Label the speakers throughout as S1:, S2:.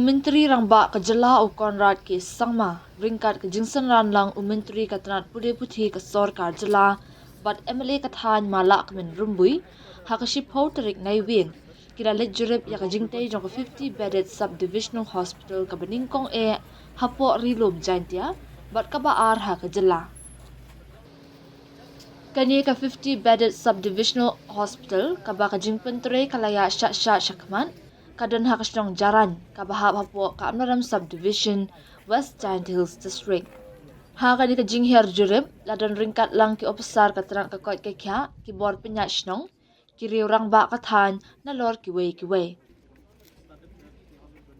S1: Menteri Rangba Kajala o Conrad K Sangma ringkat ke jingsan ran lang Menteri Katranat Pude Puthi ke Sorkar Jala bat MLA Kathan Malak men Rumbui hakaship ho tarik naiwing kira let Jurip ya ke jingtei jong 50 bedded Sub Divisional Hospital ke nyngkong hapo rilum Jaintia bat kabaar ha ke Jala kani ka 50 bedded Sub Divisional Hospital kaba ka jingpentre kalaya syakman kadan hakasnong jaran kabahap hapo ka amnaram subdivision West Giant Hills District. Hakani ka jingher Jurip ladan ringkat lang ki opsar katrang ka koit ke kya ki bor penyasnong ki riurang ba kathan na lor ki wei.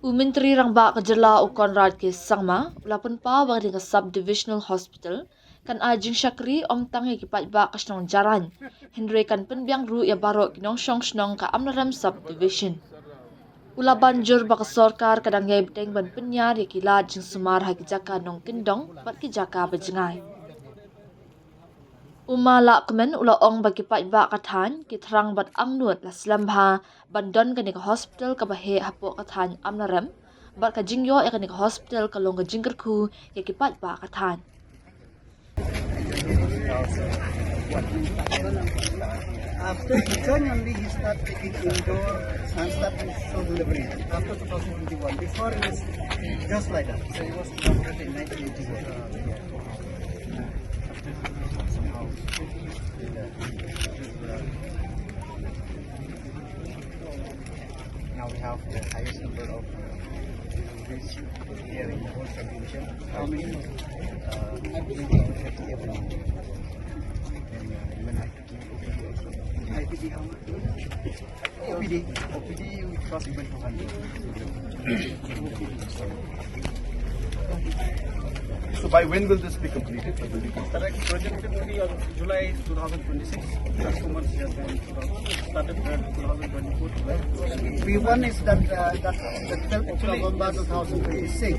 S1: Menteri Rangba Kajala o Conrad K Sangma ulapun pa wang ka subdivisional hospital kan ajing syakri tangi ki patba kasnong jaran Henry kan penbiang ru ya baro kinong snong ka amnaram subdivision. Ula banjur baka sorkar kadang yay beteng ban penyar ya kilad jing sumar haki jaka nong kendong bat ki jaka bajengay. Umala kemen ula ong bagi patba kathan ki terang bat angnut la slambha bandon kani ka hospital ka bahe hapo kathan amnaram bat ka jingyo ya kani ka hospital ka long ka jingkerku ya ki patba kathan.
S2: After he joined only, he started taking indoor and started his delivery after 2021. Before it was just like that. So he was inaugurated in 1981. Now we have the highest number of deliveries here in the whole Sub Division. How many? 50 every month. And even IPD how much? OPD we cross even 200.
S3: So by when will this be completed?
S2: Correct. Projected to be on July 2026. Last 2 months just started 2024. P1 is that the 12th of November 2026.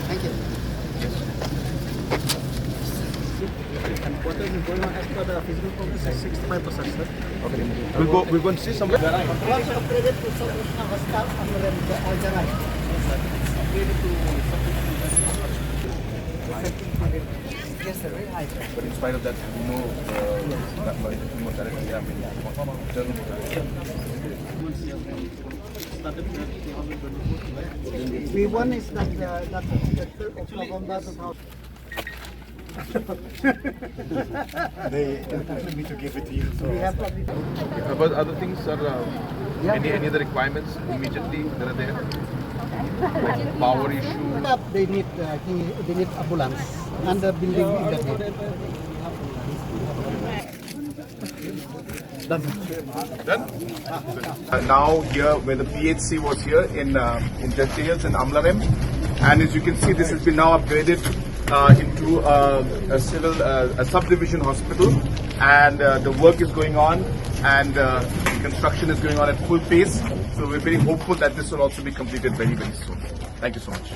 S2: Thank you. And what is going on as per the physical progress is 65%, sir.
S3: Okay. We'll go and see somewhere.
S2: Also upgraded to Sub Divisional Hospital and Jaintia. Upgraded to Sub Divisional Hospital. Yes, sir. Very high.
S3: But in spite of that, we know that chemotherapy, I mean, internal
S2: P1 is that the 3rd of November 2000.
S4: They instructed me to give it to you. So
S2: We have probably
S3: About other things, sir, any other requirements immediately that are there? Like power issue?
S2: they need ambulance and the building in the gate.
S3: Done? Now here, where the PHC was here in Jaintia and Amlarem, and as you can see, this has been now upgraded into a subdivision hospital, and the work is going on, and construction is going on at full pace. So we're very hopeful that this will also be completed very, very soon. Thank you so much.